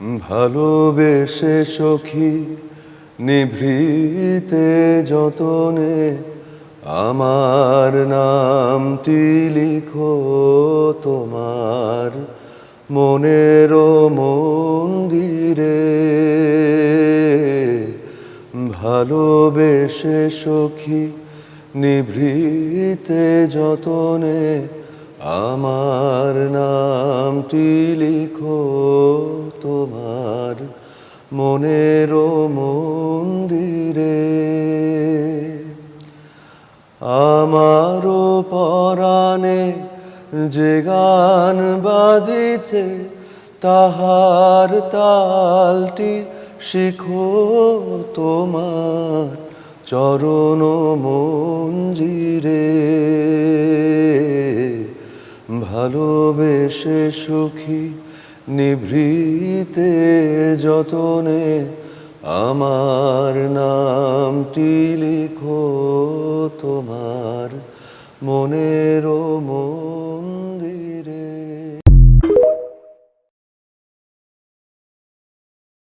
ভালোবেসে সখী নিভৃতে যতনে আমার নামটি লিখো তোমার মনের মন্দিরে। ভালোবেসে সখী নিভৃতে যতনে আমার নামটি লিখো তোমার মনের মন্দিরে। আমারও পরাণে যে গান বাজিছে তাহার তালটি শিখো তোমার চরণ মঞ্জিরে। ভালোবেসে সুখী নিভৃতে যতনে আমার নামটি লিখো তোমার মনের মন্দিরে।